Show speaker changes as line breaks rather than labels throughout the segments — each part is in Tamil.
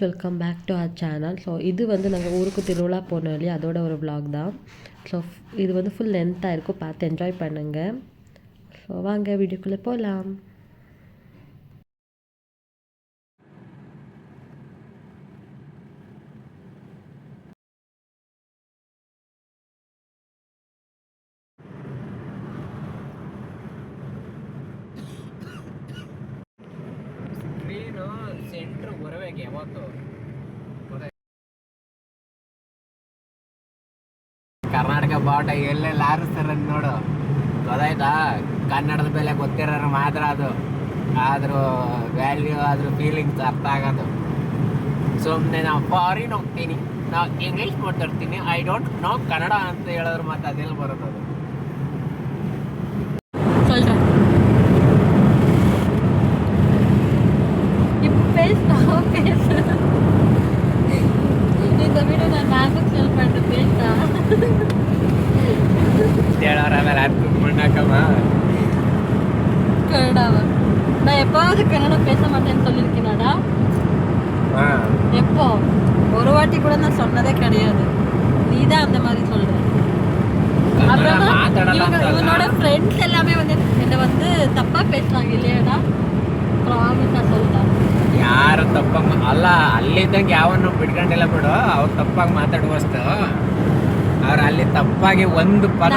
Welcome back to our channel. So இது வந்து நாங்கள் ஊருக்கு திருவிழா போனோம் இல்லையா, அதோட ஒரு vlog தான். ஸோ இது வந்து ஃபுல் லென்த்தாக இருக்கும், பார்த்து என்ஜாய் பண்ணுங்கள். ஸோ வாங்க வீடியோக்குள்ளே போகலாம்.
ಸೆಂಟ್ರ್ ಬರಬೇಕು ಯಾವತ್ತು. ಕರ್ನಾಟಕ ಬಾವುಟ ಎಲ್ಲೆಲ್ಲಿ ಹಾರಿಸ್ತಾರೆ ನೋಡು, ಗೊತ್ತಾಯ್ತಾ? ಕನ್ನಡದ ಬೆಲೆ ಗೊತ್ತಿರೋರು ಮಾತ್ರ ಅದು ಅದ್ರ ವ್ಯಾಲ್ಯೂ, ಅದ್ರ ಫೀಲಿಂಗ್ಸ್ ಅರ್ಥ ಆಗೋದು. ಸುಮ್ಮನೆ ನಾವು ಫಾರಿನ್ ಹೋಗ್ತೀನಿ, ನಾವು ಇಂಗ್ಲೀಷ್ ಮಾತಾಡ್ತೀನಿ, ಐ ಡೋಂಟ್ ನೋ ಕನ್ನಡ ಅಂತ ಹೇಳಿದ್ರು ಮತ್ತೆ ಅದೆಲ್ಲ ಬರೋದು.
நான் எப்போவாவது கன்னடா பேச மாட்டேன்னு சொல்லியிருக்கேனாடா? எப்போ? ஒரு வாட்டி கூட நான் சொன்னதே கிடையாது. நீ தான் அந்த மாதிரி சொல்ற. இவனோட ஃப்ரெண்ட்ஸ் எல்லாமே வந்து என்ன வந்து தப்பா பேசுறாங்க இல்லையாடா? ಪ್ರಾಮಿಸಾ சொல்றேன்.
ಯಾರು ತಪ್ಪಾಗಿ ಅಲ್ಲ, ಅಲ್ಲಿದ್ದಂಗೆ ಯಾವನ್ನೂ ಬಿಡ್ಕೊಂಡಿಲ್ಲ ಬಿಡು. ಅವ್ರು ತಪ್ಪಾಗಿ ಮಾತಾಡುವಷ್ಟು ಅವ್ರು ಅಲ್ಲಿ ತಪ್ಪಾಗಿ ಒಂದು ಪದ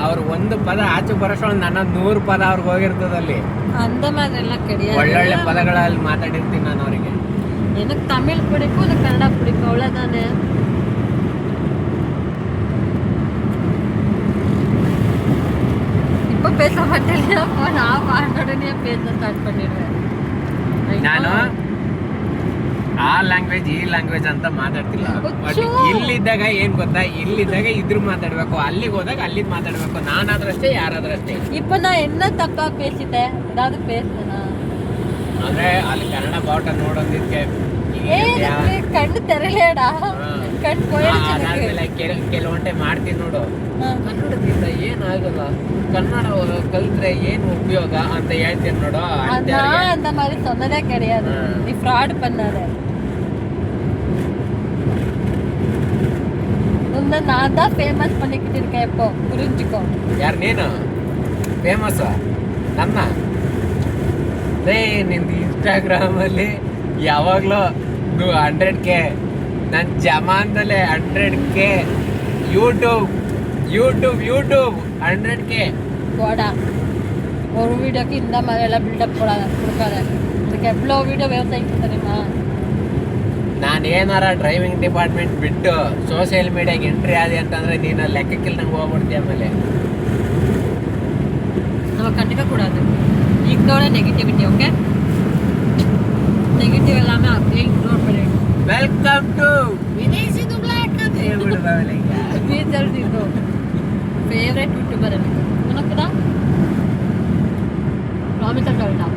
ಅವ್ರು ಒಂದು ಪದ ಆಚೆ ಬರೋಷ್ಟು ನನ್ನ 100 ಪದ ಅವ್ರಿಗೆ ಹೋಗಿರ್ತದಲ್ಲಿ.
அந்த மாதிரி எல்லாம் கிடையாது.
ಒಳ್ಳೊಳ್ಳೆ ಪದಗಳಲ್ಲಿ ಮಾತಾಡಿರ್ತೀನಿ ನಾನು ಅವರಿಗೆ.
எனக்கு தமிழ் பிடிக்கும், எனக்கு கன்னடா பிடிக்கும், அவ்வளோதானே. இப்போ பேச மாட்டேன், நான் பாடோடனே பேச ஸ்டார்ட் பண்ணிடுவேன்.
ನಾನು ಆ ಲ್ಯಾಂಗ್ವೇಜ್ ಈ ಲ್ಯಾಂಗ್ವೇಜ್ ಅಂತ ಮಾತಾಡ್ತಿಲ್ಲ. ಬಟ್ ಇಲ್ಲಿದ್ದಾಗ ಏನ್ ಗೊತ್ತಾ, ಇಲ್ಲಿದ್ದಾಗ ಇದ್ರ ಮಾತಾಡ್ಬೇಕು, ಅಲ್ಲಿಗೆ ಹೋದಾಗ ಅಲ್ಲಿದ್ ಮಾತಾಡ್ಬೇಕು. ನಾನಾದ್ರಷ್ಟೇ, ಯಾರಾದ್ರಷ್ಟೇ.
இப்போ நான் என்ன தப்பா பேசிட்டேன்? ஏதாவது பேசுனா
ಅಂದ್ರೆ ಅಲ್ಲಿ ಕನ್ನಡ ಬಾವುಟ ನೋಡೋದಕ್ಕೆ
ಕಣ್ಣು ತೆರಲೇಡಾ, ಕಣ್ಣು
ಕೆಲವೊಂಟೆ ಮಾಡ್ತೀನಿ ನೋಡು. ಕನ್ನಡದಿಂದ ಏನಾಗಲ್ಲ, ಕನ್ನಡ ಕಲ್ತ್ರೆ ಏನು ಉಪಯೋಗ ಅಂತ ಹೇಳ್ತೀನಿ ನೋಡು.
அந்த மாதிரி சொன்னதே கிடையாது. நீ ஃப்ராட் பண்ணாத. உன்னை நான் தான் ஃபேமஸ் பண்ணிக்கிட்டு இருக்கேன். இப்போ புரிஞ்சுக்கோ.
ಯಾರು ನೀನು ಫೇಮಸ್? ನನ್ನ ನಿಂದು ಇನ್ಸ್ಟಾಗ್ರಾಮಲ್ಲಿ ಯಾವಾಗಲೂ 100K, ನನ್ನ ಜಮಾನದಲ್ಲೇ 100K, யூடியூப் 100K.
போடா, ஒரு வீடியோக்கு இந்த மாதிரி எல்லாம் பில்டப் கொடுக்காத. இதுக்கு எவ்வளோ வீடியோ விவசாயிக்கு தெரியுமா?
ನಾನು ಏನಾರ ಡ್ರೈವಿಂಗ್ ಡಿಪಾರ್ಟ್ಮೆಂಟ್ ಬಿಟ್ಟು ಸೋಷಿಯಲ್ ಮೀಡಿಯಾಗೆ ಎಂಟ್ರಿ ಆದಿ ಅಂತಂದರೆ ನೀನು ಲೆಕ್ಕಕ್ಕಿಲ್ಲ, ನಂಗೆ ಹೋಗ್ಬಿಡ್ತೀಯ. ಆಮೇಲೆ
நம்ம கண்டுக்க கூடாது. Ignore negativity, okay? நெகட்டிவ் எல்லாமே அப்படியே இக்னோர் பண்ணிடு.
வெல்கம் டு வினேஷ் து பிளாக் ಅಂತ ಹೇಳ್ಬಿಡಬಾವಲೆங்க.
ವಿಜಲ್ ದಿದು ಫೇವರೇಟ್ ಯೂಟ್ಯೂಬರ್ எனக்கு. உனக்கு தான் ಪ್ರಾಮಿಸಾ சொல்டா.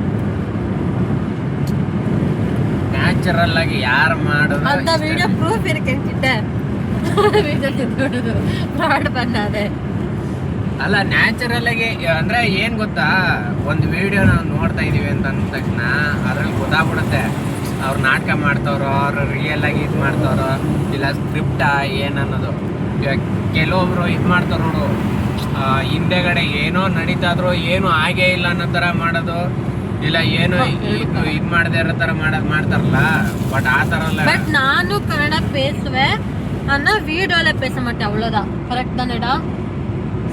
ನ್ಯಾಚುರಲ್ ಆಗಿ ಯಾರು ಮಾಡೋದು
அந்த வீடியோ ப்ரூஃப் இருக்கு என்கிட்ட. ವಿಜಲ್ ದಿದು ಫ್ರಾಡ್ பண்ணாதே.
ಅಲ್ಲ, ನ್ಯಾಚುರಲ್ ಆಗಿ ಅಂದ್ರೆ ಏನ್ ಗೊತ್ತಾ, ಒಂದು ವಿಡಿಯೋ ನಾವು ನೋಡ್ತಾ ಇದೀವಿ ಅಂತ ಅಂದ ತಕ್ಷಣ ಅದ್ರಲ್ಲಿ ಗೊತ್ತಾಗ್ಬಿಡುತ್ತೆ ಅವ್ರು ನಾಟಕ ಮಾಡ್ತವ್ರೋ, ಅವ್ರು ರಿಯಲ್ ಆಗಿ ಇದು ಮಾಡ್ತವ್ರೋ, ಇಲ್ಲ ಸ್ಕ್ರಿಪ್ಟಾ ಏನನ್ನೋದು. ಕೆಲವೊಬ್ರು ಇದು ಮಾಡ್ತಾರ ನೋಡು, ಹಿಂದೆಗಡೆ ಏನೋ ನಡೀತಾದ್ರು ಏನು ಆಗೇ ಇಲ್ಲ ಅನ್ನೋ ಥರ ಮಾಡೋದು, ಇಲ್ಲ ಏನೋ ಇದು ಮಾಡದೇ ಇರೋ ಥರ ಮಾಡ್ತಾರಲ್ಲ. ಬಟ್ ಆ ಥರ ಅಲ್ಲ.
பட் நானும் கன்னடா பேசுவேன், ஆனா வீடியோல பேச மாட்டேன், அவ்வளோதான். கரெக்ட் தானேடா?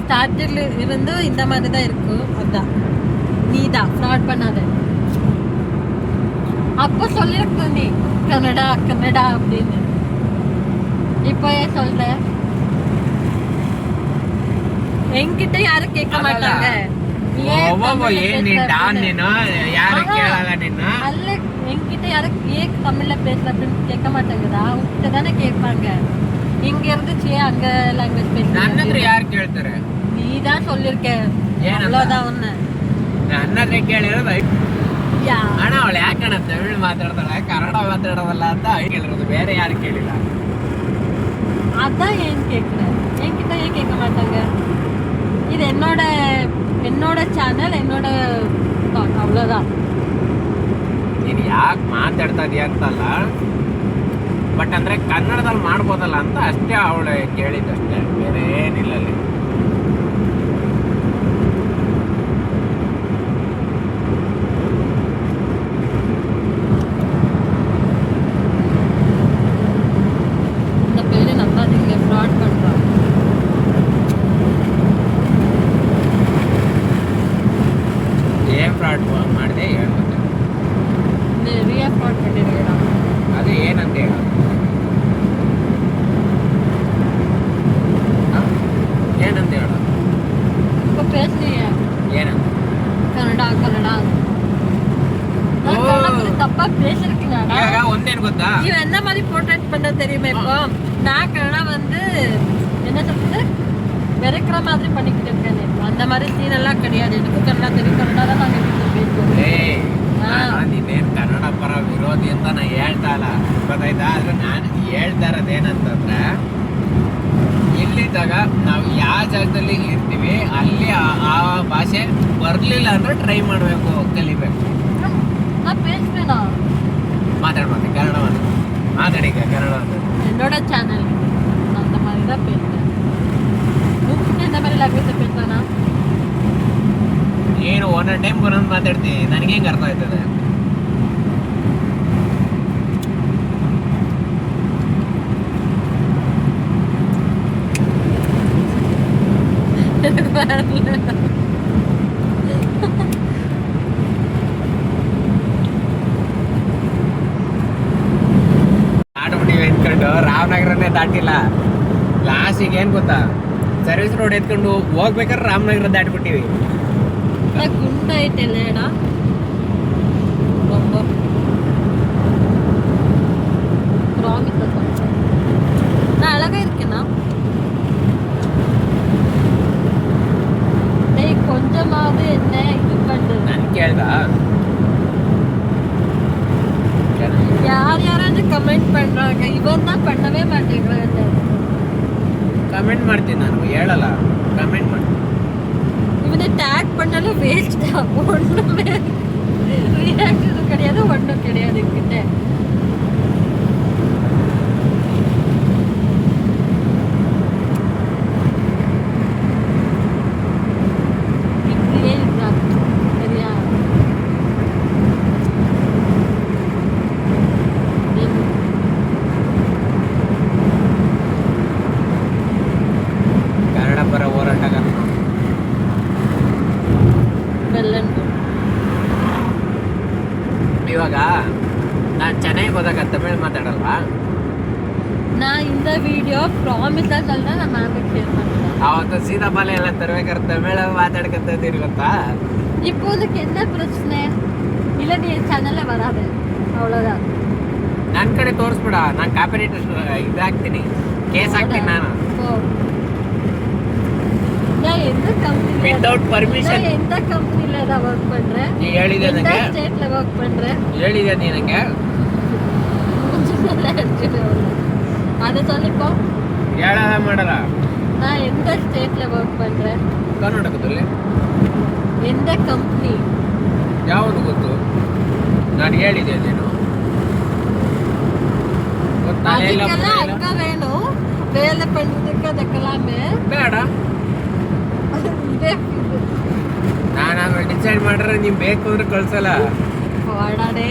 ஸ்டார்டிங்ல இருந்து இந்த மாதிரி தான் இருக்கும். அதான் நீ தான் ஃப்ராட் பண்ணாத. அப்போ சொல்லிருக்க நீ கன்னடா அப்படின்னு, இப்போ ஏன் சொல்ற? என்கிட்ட யாரும் கேட்க மாட்டாங்க. அல்ல, என்கிட்ட யாரும் ஏன் தமிழ்ல பேசல அப்படின்னு கேட்க மாட்டாங்கடா. உங்ககிட்ட தானே கேட்பாங்க. இங்க இருந்துச்சு அங்க லாங்குவேஜ் பேசுற
யாரு ಕೇಳ್ತಾರೆ?
நீ தான் சொல்லிருக்க, அவ்வளவுதான். ஒண்ணு
ನನ್ನ ಕೇಳಿರೋದು ಅಣ್ಣ, ಅವಳು ಯಾಕಣ್ಣ ತಮಿಳು ಮಾತಾಡ್ತಾಳೆ ಕನ್ನಡ ಮಾತಾಡೋದಲ್ಲ ಅಂತ ಕೇಳಿರೋದು, ಬೇರೆ ಯಾರು ಕೇಳಿಲ್ಲ.
அதான் ஏன் கேட்குறேன், என்கிட்ட ஏன் கேட்க மாட்டாங்க? இது என்னோட சேனல், என்னோட அவ்வளோதான்.
ನೀನು ಯಾಕೆ ಮಾತಾಡ್ತಾ ಇದೀಯ ಅಂತಲ್ಲ, ಬಟ್ ಅಂದರೆ ಕನ್ನಡದಲ್ಲಿ ಮಾಡ್ಬೋದಲ್ಲ ಅಂತ ಅಷ್ಟೇ ಅವಳು ಕೇಳಿದ್ದಷ್ಟೇ, ಬೇರೆ ಏನಿಲ್ಲ ಅಲ್ಲಿ.
இந்த பேரு நம்பாதீங்க, ஃப்ராட் பண்றான்.
ಏನು ಫ್ರಾಡ್ ಮಾಡಿದೆ ಹೇಳ್ಬೋದು,
நிறைய ஃப்ராட் பண்ணிருக்கேன்.
ಅದು ಏನಂತ ಹೇಳೋದು, ಏನಂತ ಹೇಳೋದು,
இப்போ பேசுறீங்க
ಏನಂತ
கன்னடா கன்னடா. நான்
ஓ.
கன்னடா பத்தி தப்பா பேசிருக்கீங்களா?
ಇವಾಗ ಒಂದೇನು ಗೊತ್ತಾ,
இவன் என்ன மாதிரி போர்ட்ரேட் பண்ண தெரியுமா? இப்போ நான் கன்னடா வந்து என்ன சொல்றது, வெறுக்கிற மாதிரி பண்ணிக்கிட்டு இருக்கேன். இப்போ அந்த மாதிரி சீன் எல்லாம் கிடையாது. எனக்கும் கன்னடா தெரியும், கன்னடா தான் நாங்கள் வீட்டில் பேசுவோம்.
ನೀನೇನು ಕನ್ನಡ ಪರ ವಿರೋಧಿ ಅಂತ ನಾ ಹೇಳ್ತಾ ಇಲ್ಲ, ಗೊತ್ತಾಯ್ತಾ? ಆದ್ರೆ ನಾನು ಹೇಳ್ತಾ ಇರೋದೇನಂತಂದ್ರೆ, ಇಲ್ಲಿದ್ದಾಗ ನಾವು ಯಾವ ಜಾಗದಲ್ಲಿ ಇರ್ತೀವಿ ಅಲ್ಲಿ ಆ ಭಾಷೆ ಬರಲಿಲ್ಲ ಅಂದ್ರೆ ಟ್ರೈ ಮಾಡಬೇಕು, ಕಲಿಬೇಕು.
நான் பேசுவேனா?
ಮಾತಾಡ್ಬಾರ್ದು ಕನ್ನಡ ಮಾತಾಡಿ ಕನ್ನಡ
என்னோட சேனல் அந்த மாதிரி தான் பேசுறேன். உங்களுக்கு எந்த மாதிரி ಲ್ಯಾಂಗ್ವೇಜ್ பேசுறேனா?
ಏನು ಒಂದೊಂದು ಟೈಮ್ ಒಂದೊಂದು ಮಾತಾಡ್ತೀನಿ, ನನಗೆ ಹೆಂಗೆ ಅರ್ಥ ಆಯ್ತದೆ? ಆಡ್ಬಿಟ್ಟಿವಿ ಎತ್ಕೊಂಡು ರಾಮನಗರನೇ ದಾಟಿಲ್ಲ. ಲಾಸ್ಟಿಗೆ ಏನು ಗೊತ್ತಾ, ಸರ್ವಿಸ್ ರೋಡ್ ಎತ್ಕೊಂಡು ಹೋಗ್ಬೇಕಾದ್ರೆ ರಾಮನಗರ ದಾಟ್ಬಿಟ್ಟಿವಿ.
குண்டாயிட்டேடா ரொம்ப ப்ராமிஸ் சொல்றேன். நான் அழகா இருக்கேனா? டேய் கொஞ்சமாவது என்ன இது பண்ணு.
ನಾನು ಕೇಳ್ದ
யார் யாராவது கமெண்ட் பண்றாங்க, இவன் தான் பண்ணவே மாட்டேங்கிறாங்க.
ಕಮೆಂಟ್ ಮಾಡ್ತೀನಿ, ನಾನು ಹೇಳಲ್ಲ, ಕಮೆಂಟ್ ಮಾಡ್ತೀನಿ.
இவனை டேக் பண்ணாலும் வேஸ்ட் தான். ஒண்ணுமே ரியாக்ஷனும் கிடையாது, ஒன்றும் கிடையாது கிட்ட. இப்படியே இருக்காங்க சரியா?
ಕನ್ನಡ ಪರ ಹೋರಾಟಗಾರ
வெள்ளன்
ಇವಾಗ ನಾನು ಚೆನ್ನಾಗಿ ಹೋದಾಗ ತಮಿಳು ಮಾತಾಡಲ್ವಾ?
நான் இந்த வீடியோ ப்ராமிஸா சொல்றேன், நான் மேமுக்கு ஷேர் பண்றேன்.
ಅವತ್ತು ಸೀತಾಫಲ ಎಲ್ಲ ತರ್ಬೇಕಾದ್ರೆ ತಮಿಳು ಮಾತಾಡ್ಕೊತಿದ್ದೀರಿ ಗೊತ್ತಾ?
இப்போ உனக்கு என்ன பிரச்சனை? இல்ல நீ என் சேனல்ல வராது, அவ்வளவுதான்.
ನನ್ನ ಕಡೆ ತೋರಿಸ್ಬಿಡ, ನಾನು ಕಾಪಿರೈಟ್ ಇದಾಗ್ತೀನಿ, ಕೇಸ್ ಹಾಕ್ತೀನಿ ನಾನು.
ஓ. நான் எந்த கம்பெனில
ವಿತೌಟ್ ಪರ್ಮಿಷನ್.
நான் எந்த கம்பெனில தான் வர்க் பண்றேன்?
ನೀ ಹೇಳಿದೆ
எந்த
ನನಗೆ,
ஸ்டேட்ல வர்க் பண்றேன்?
ಹೇಳಿದೆ ನೀ ನನಗೆ,
அதை சொல்லிப்போ.
ಹೇಳಲ್ಲ ಮಾಡಲ್ಲ.
நான் எந்த ஸ்டேட்ல வர்க் பண்றேன்?
ಕರ್ನಾಟಕದಲ್ಲಿ
எந்த கம்பெனி?
ಯಾವುದು ಗೊತ್ತು? ನಾನು ಹೇಳಿದೆ ನೀನು ಗೊತ್ತಾ? ಎಲ್ಲ
அதுக்கெல்லாம் அங்க வேணும் வேலை பண்றதுக்கு, அதுக்கெல்லாமே
ಬೇಡ.
இதே
ನಾನು ಡಿಸೈಡ್ ಮಾಡ್ರೆ ನೀವು ಬೇಕು ಅಂದ್ರೆ ಕಳ್ಸಲ್ಲ.
போடாடே.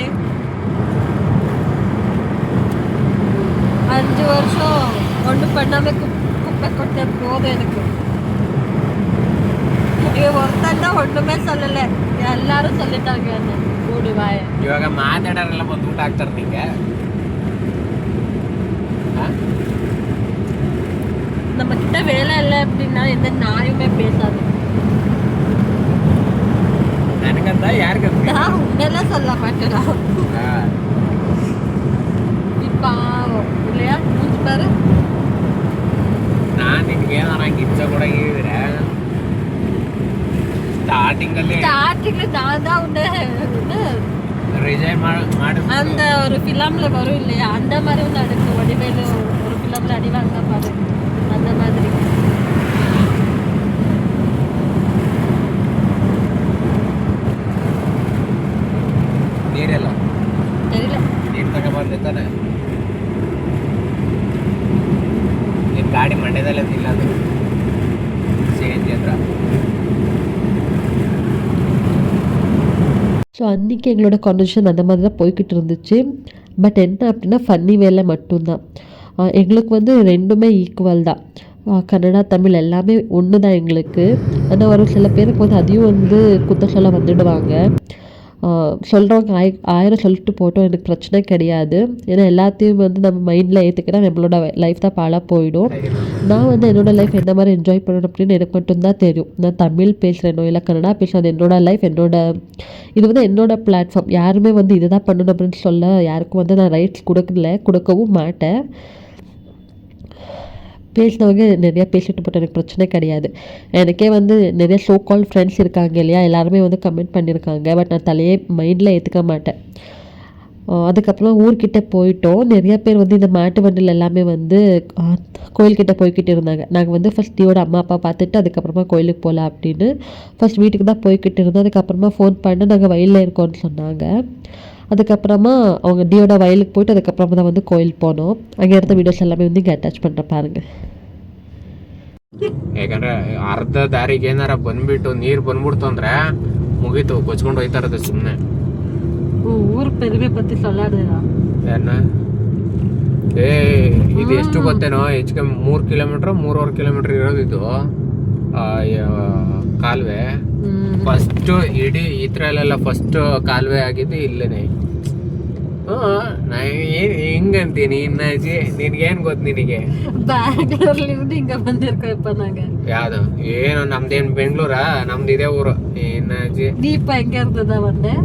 5 வருஷம் ஒன்றும் பண்ணாம குப்பை கொட்ட போதும் எனக்கு. இவன் ஒருத்தன் தான் ஒண்ணுமே சொல்லல, எல்லாரும் சொல்லிட்டாங்க என்ன மூடு வாய.
ಇವಾಗ ಮಾತಾಡೋರೆಲ್ಲ ಬಂದು ಊಟ ಹಾಕ್ತಾರೆ ನಿಂಗೆ.
நம்ம கிட்ட வேலை இல்லை அப்படின்னா எந்த நாயுமே பேசாது.
ನನಗಂತ ಯಾರಿಗಂತ
நான் உன்னெல்லாம் சொல்ல மாட்டேடா. நீ பாவம் இல்லையா? மூஞ்சி பாரு.
ನಾನು ನಿನ್ಗೆ ಏನಾರ ಗಿಚ್ಚ ಕೂಡ ಹೇಳಿದ್ರೆ ಸ್ಟಾರ್ಟಿಂಗಲ್ಲಿ
நான் தான் உன்னை
ರಿಸೈನ್ ಮಾಡಿ
அந்த ஒரு ஃபிலிம்ல வரும் இல்லையா, அந்த மாதிரி ஒன்று அடுக்கு வடிவேலு ஒரு ஃபிலிம்ல அடி வாங்க பாரு, அந்த மாதிரி.
ನೀರೆಲ್ಲ ಗಾಡಿ ಮಂಡ್ಯದಲ್ಲೇ ನಿಲ್ಲೋದು CNG ಹತ್ರ.
ஸோ அன்றைக்கி எங்களோட கான்வர்சேஷன் அந்த மாதிரி தான் போய்கிட்டு இருந்துச்சு. பட் என்ன அப்படின்னா ஃபன்னி வேலை மட்டும்தான். எங்களுக்கு வந்து ரெண்டுமே ஈக்குவல் தான். கன்னடா தமிழ் எல்லாமே ஒன்று தான் எங்களுக்கு. ஆனால் ஒரு சில பேருக்கு வந்து அதையும் வந்து குத்த சொல்ல வந்துடுவாங்க. சொல்கிறவங்க ஆயிரம் சொல்லிட்டு போட்டோம், எனக்கு பிரச்சனை கிடையாது. ஏன்னா எல்லாத்தையும் வந்து நம்ம மைண்டில் ஏற்றுக்கிட்டா நம்மளோட லைஃப் தான் பாழாக போயிடும். நான் வந்து என்னோடய லைஃப் எந்த மாதிரி என்ஜாய் பண்ணணும் அப்படின்னு எனக்கு மட்டும்தான் தெரியும். நான் தமிழ் பேசுகிறேனோ இல்லை கன்னடா பேசுகிறேன், அது என்னோடய லைஃப், இது வந்து என்னோடய பிளாட்ஃபார்ம். யாருமே வந்து இதை தான் பண்ணணும் அப்படின்னு சொல்ல யாருக்கும் வந்து நான் ரைட்ஸ் கொடுக்கவும் மாட்டேன். பேசினவங்க நிறையா பேசிட்டு போட்டு எனக்கு பிரச்சனை கிடையாது. எனக்கே வந்து நிறைய ஸோ கால் ஃப்ரெண்ட்ஸ் இருக்காங்க இல்லையா, எல்லாருமே வந்து கமெண்ட் பண்ணியிருக்காங்க. பட் நான் தலையே மைண்டில் ஏற்றுக்க மாட்டேன். அதுக்கப்புறம் ஊர்கிட்ட போயிட்டோம். நிறைய பேர் வந்து இந்த மாட்டு வண்டியில் எல்லாமே வந்து கோயில்கிட்ட போய்கிட்டு இருந்தாங்க. நாங்கள் வந்து ஃபஸ்ட் டியோட அம்மா அப்பா பார்த்துட்டு அதுக்கப்புறமா கோயிலுக்கு போகலாம் அப்படின்னு ஃபஸ்ட் வீட்டுக்கு தான் போய்கிட்டு இருந்தோம். அதுக்கப்புறமா ஃபோன் பண்ணி நாங்கள் வயலில் இருக்கோம்னு சொன்னாங்க. அதுக்கப்புறமா அவங்க டியோட வயலுக்கு போயிட்டு அதுக்கப்புறமா தான் வந்து கோயில் போனோம். அங்கே இருந்த வீடியோஸ் எல்லாமே வந்து இங்கே அட்டாச் பண்ணுறேன் பாருங்கள்.
ಯಾಕಂದ್ರೆ ಅರ್ಧ ದಾರಿಗೆ ಏನಾರ ಬಂದ್ಬಿಟ್ಟು ನೀರು ಬಂದ್ಬಿಡ್ತು ಅಂದ್ರೆ ಮುಗೀತು, ಕೊಚ್ಕೊಂಡು ಹೋಯ್ತಾ ಇರೋದು ಸುಮ್ಮನೆ.
ஊர் பெருமை பற்றி சொல்லாதேடா.
ಏನ ಇದು ಎಷ್ಟು ಗೊತ್ತೇನೋ, ಹೆಚ್ಚು ಕಮ್ಮಿ 3 ಕಿಲೋಮೀಟ್ರ್ 3.5 ಕಿಲೋಮೀಟ್ರ್ ಇರೋದು ಇದು ಕಾಲುವೆ. ಫಸ್ಟ್ ಇಡೀ ಇದ್ರಲ್ಲೆಲ್ಲ ಫಸ್ಟ್ ಕಾಲುವೆ ಆಗಿದ್ದು ಇಲ್ಲೇನೆ. ಹಿಂಗಂತೀನಿ ಇನ್ನಾಜಿ, ನಿನ್ಗೇನ್ ಗೊತ್ತು ನಿನಗೆ?
ಬ್ಯಾಂಗ್ಳೂರ್ಲಿಂದ ಹಿಂಗ ಬಂದಿರ್ಕಪ್ಪ ನಂಗೆ.
ಯಾವ್ದು ಏನು ನಮ್ದೇನ್ ಬೆಂಗ್ಳೂರಾ? ನಮ್ದು ಇದೇ ಊರು. ಇನ್ನಾಜಿ
ದೀಪ ಹೆಂಗೆ ಇರ್ತದ ಒಂದೇ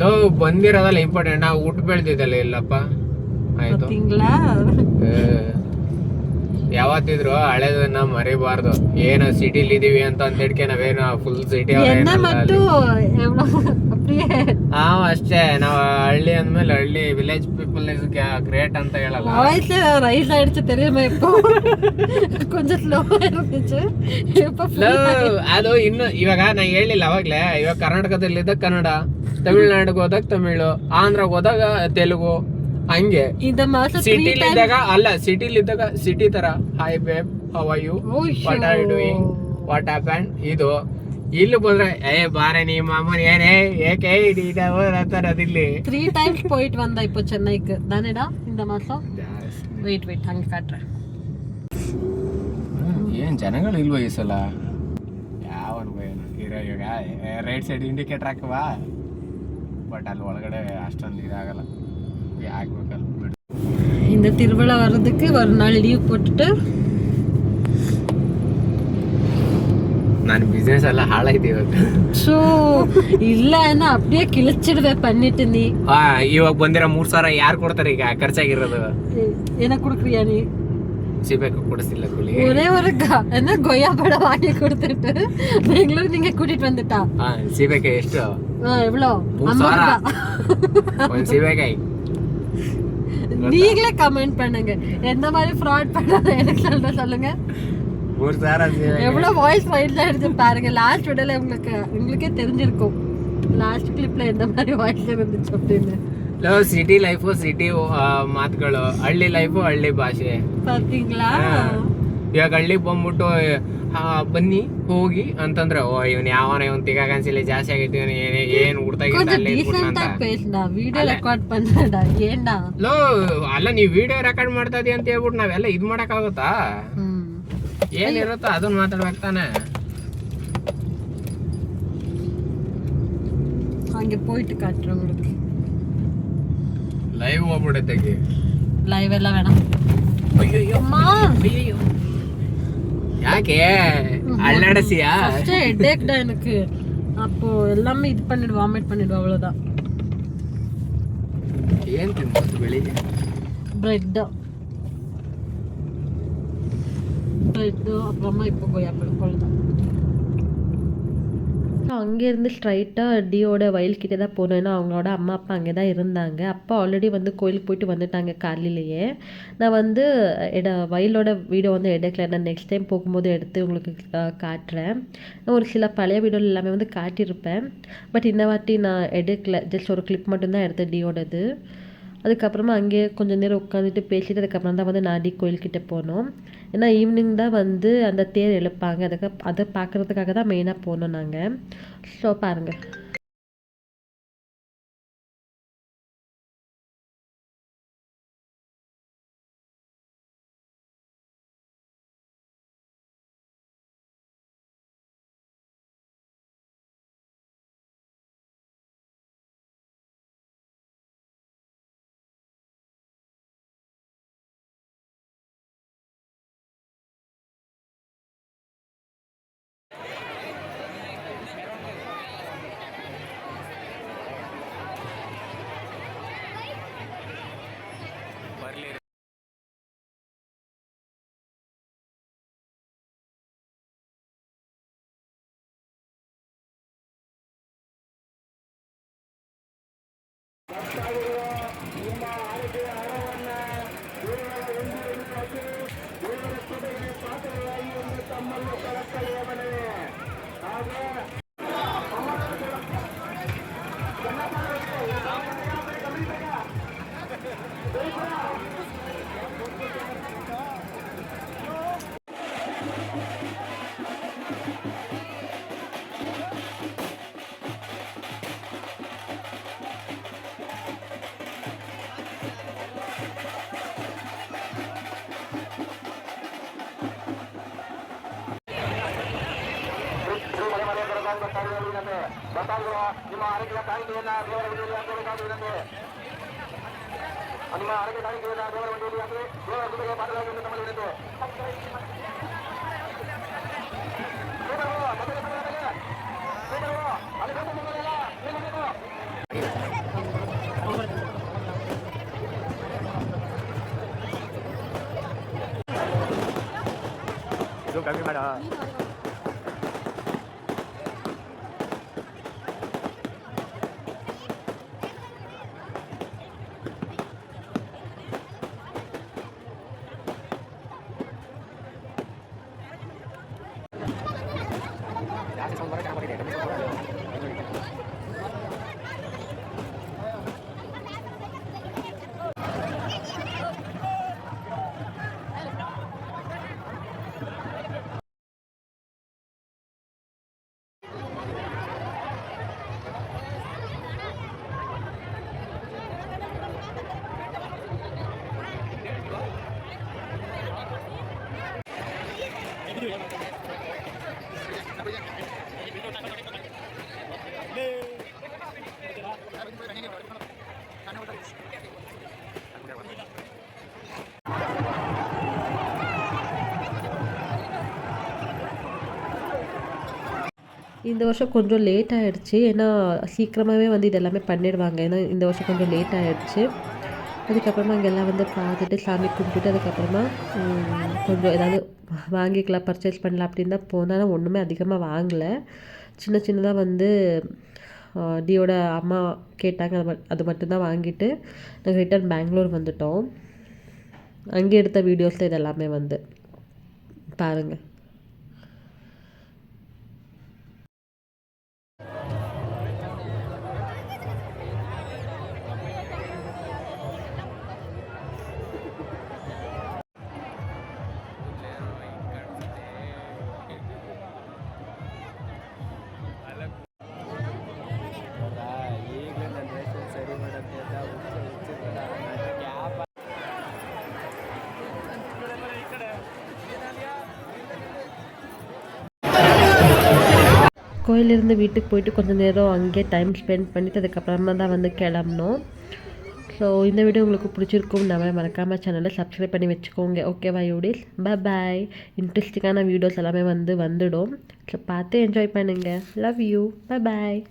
ಲೋ ಬಂದಿರೋದಲ್ಲ ಇಂಪಾರ್ಟೆಂಟ್. ನಾವು ಊಟ ಬೆಳ್ದಿದ್ದಲ್ಲ ಇಲ್ಲಪ್ಪ. ಆಯ್ತು,
ತಿಂಗಳ
ಯಾವತ್ತಿದ್ರು ಹಳೇದನ್ನ ಮರಿಬಾರ್ದು. ಏನು ಸಿಟಿಲಿ ಇದೀವಿ ಅಂತ ಅಂದಿಡ್ಕೆ ನಾವೇನು ಫುಲ್ ಸಿಟಿ ಅಷ್ಟೇ. ನಾವು ಹಳ್ಳಿ ಅಂದ್ಮೇಲೆ ಹಳ್ಳಿ ವಿಲೇಜ್ ಪೀಪಲ್ ಇಸ್ ಗ್ರೇಟ್ ಅಂತ ಹೇಳಲ್ಲ.
ರೈಸ್ ಆಯ್ತು தெரியுமா இப்போ கொஞ்சம் ஸ்லோவா இருந்துச்சு
ಅದು ಇನ್ನು ಇವಾಗ ನಾ ಹೇಳಿಲ್ಲ ಅವಾಗ್ಲೇ. ಇವಾಗ ಕರ್ನಾಟಕದಲ್ಲಿದ್ದಾಗ ಕನ್ನಡ, ತಮಿಳ್ನಾಡಿಗೆ ಹೋದಾಗ ತಮಿಳು, ಆಂಧ್ರಗೆ ಹೋದಾಗ ತೆಲುಗು, ಹಂಗೆ. ಸಿಟಿಲಿದ್ದಾಗ ಅಲ್ಲ, ಸಿಟಿಲಿದ್ದಾಗ ಸಿಟಿ ತರ hi babe, how are you, what are you doing, what happen. ಇದು ಇಲ್ಲಿ ಬಂದ್ರೆ ಬಾರೆ ನೀ ಮಾಮೂಲಿ ಏನೇ ಏಕೆ ಅದಿಲ್ಲಿ
3 times போயிட்டு வந்தா இப்போ சென்னைக்கு தானேடா இந்த மாசம். வெயிட் ಹಂಗೆ ಕಾಟ್ರೆ
ಏನ್ ಜನಗಳು ಇಲ್ವ ಈ ಸಲ? ಯಾವನ್ ಇರೋ ಇವಾಗ ರೈಟ್ ಸೈಡ್ ಇಂಡಿಕೇಟರ್ ಹಾಕವಾ, ಬಟ್ ಅಲ್ಲಿ ಒಳಗಡೆ ಅಷ್ಟೊಂದು ಇದಾಗಲ್ಲ. ಯಾಕಬೇಕಲ್ಲ ಬಿಡು.
இந்த திருவிழா வர்றதுக்கு ஒரு நாள் லீவ் போட்டுட்டு
ನಾನು ಬಿಸ್ನೆಸ್ ಎಲ್ಲ ಹಾಳಾಯ್ತು ಇವತ್ತು.
ஸோ இல்லை நான் அப்படியே கிழிச்சிடுவேன் பண்ணிட்டு நீ.
ಇವಾಗ ಬಂದಿರೋ 3,000 ಯಾರು ಕೊಡ್ತಾರೆ ಈಗ ಖರ್ಚಾಗಿರೋದು?
எனக்கு கொடுக்குறியா நீ?
ಸಿಬೇಕು ಕೊಡಿಸಿಲ್ಲ ಕೂಲಿ.
ஒரே ஒரு என்ன கொய்யா பழம் வாங்கி கொடுத்துட்டு பெங்களூர் நீங்க கூட்டிட்டு வந்துட்டா.
ಸೀಬೆಕಾಯಿ ಎಷ್ಟು?
எவ்வளோ?
3,000 ಒಂದು ಸೀಬೆಕಾಯಿ.
நீங்களே கமெண்ட் பண்ணுங்க எந்த மாதிரி ஃப்ராட் பண்ணாத எனக்கு சொல்லுங்க.
3,000
எவ்வளவு வாய்ஸ் ரைட்ல எடுத்து பாருங்க. லாஸ்ட் வீடியோல உங்களுக்கே தெரிஞ்சிருக்கும் லாஸ்ட் கிளிப்ல எந்த மாதிரி வாய்ஸ் இருந்துச்சு அப்படின்னு.
ಸಿಟಿ ಲೈಫು ಸಿಟಿ ಮಾತುಗಳು, ಹಳ್ಳಿ ಲೈಫು ಹಳ್ಳಿ ಭಾಷೆ.
ಪಾತೀங்களா?
ಇವಾಗ ಹಳ್ಳಿಗೆ ಬಂದ್ಬಿಟ್ಟು ಬನ್ನಿ ಹೋಗಿ ಅಂತಂದ್ರೆ ಓ ಇವನ್ ಯಾವನ ಇವನ್ ತಿಗಾಗ ಅನ್ಸಿಲ್ಲ ಜಾಸ್ತಿ ಆಗೈತಿ, ಏನ್ ಲೋ ಅಲ್ಲ ನೀವ್ ವಿಡಿಯೋ ರೆಕಾರ್ಡ್ ಮಾಡ್ತಾ ಇದೀಯ ಅಂತ ಹೇಳ್ಬಿಟ್ಟು ನಾವೆಲ್ಲ ಇದ್ ಮಾಡಕ್ ಆಗುತ್ತಾ? ಏನಿರುತ್ತೋ ಅದನ್ನ ಮಾತಾಡ್ಬೇಕು ತಾನೆ.
ಹಂಗೆ போயிட்டு காட்டுறேன் உங்களுக்கு.
ಲೈವ್ ಹೋಗ್ಬಿಡುತ್ತೆ.
ಲೈವ್ ಎಲ್ಲ வேணாம்.
ಅಯ್ಯೋ ಅಯ್ಯೋ ಯಾಕೆ அள்ளடசியா?
ஹெட்டேக்டா எனக்கு. அப்போ எல்லாமே இது பண்ணிடு வாமிட் பண்ணிடு அவ்வளவுதான்.
ಏನ್ ತಿಂಬೋದು ಬೆಳಿಗ್ಗೆ?
ಬ್ರೆಡ್ அப்புறமா இப்போ கொய்யாப்பழம் அவ்வளோதான்.
அங்கேருந்து ஸ்ட்ரைட்டாக டியோட வயல்கிட்ட தான் போனோம். ஏன்னா அவங்களோட அம்மா அப்பா அங்கே தான் இருந்தாங்க. அப்பா ஆல்ரெடி வந்து கோயிலுக்கு போயிட்டு வந்துட்டாங்க காலையிலேயே. நான் வந்து வயலோட வீடியோ வந்து எடுக்கல. நான் நெக்ஸ்ட் டைம் போகும்போது எடுத்து உங்களுக்கு காட்டுறேன். நான் ஒரு சில பழைய வீடியோ எல்லாமே வந்து காட்டியிருப்பேன். பட் இந்த வாட்டி நான் எடுக்கல, ஜஸ்ட் ஒரு கிளிப் மட்டும்தான் எடுத்தேன் டியோடது. அதுக்கப்புறமா அங்கேயே கொஞ்சம் நேரம் உட்காந்துட்டு பேசிட்டு அதுக்கப்புறம் தான் வந்து நாடி கோயில்கிட்ட போனோம். ஏன்னா ஈவினிங் தான் வந்து அந்த தேர் எழுப்பாங்க. அதை பார்க்குறதுக்காக தான் மெயினாக போனோம் நாங்கள். ஸோ பாருங்கள்.
ಕಮ್ಮಿ ಮಾಡ
இந்த வருஷம் கொஞ்சம் லேட் ஆகிடுச்சு. ஏன்னா சீக்கிரமாகவே வந்து இது எல்லாமே பண்ணிடுவாங்க. ஏன்னா இந்த வருஷம் கொஞ்சம் லேட் ஆகிடுச்சு. அதுக்கப்புறமா அங்கெல்லாம் வந்து பார்த்துட்டு சாமி கும்பிட்டுட்டு அதுக்கப்புறமா கொஞ்சம் ஏதாவது வாங்கிக்கலாம், பர்ச்சேஸ் பண்ணலாம் அப்படின்னு தான் போனால். ஒன்றுமே அதிகமாக வாங்கலை. சின்ன சின்னதாக வந்து டியோட அம்மா கேட்டாங்க, அது மட்டும்தான் வாங்கிட்டு நாங்கள் ரிட்டர்ன் பெங்களூர் வந்துட்டோம். அங்கே எடுத்த வீடியோஸ் தான் இதெல்லாமே வந்து பாருங்கள். கோயிலிருந்து வீட்டுக்கு போயிட்டு கொஞ்சம் நேரம் அங்கேயே டைம் ஸ்பெண்ட் பண்ணிவிட்டு அதுக்கப்புறமா தான் வந்து கிளம்புனோம். ஸோ இந்த வீடியோ உங்களுக்கு பிடிச்சிருக்கும். நம்ம மறக்காமல் சேனலை சப்ஸ்கிரைப் பண்ணி வச்சுக்கோங்க. ஓகேவா யூடிஸ்? பாய். இன்ட்ரெஸ்டிங்கான வீடியோஸ் எல்லாமே வந்துடும். ஸோ பார்த்து என்ஜாய் பண்ணுங்கள். Love you. பாய்.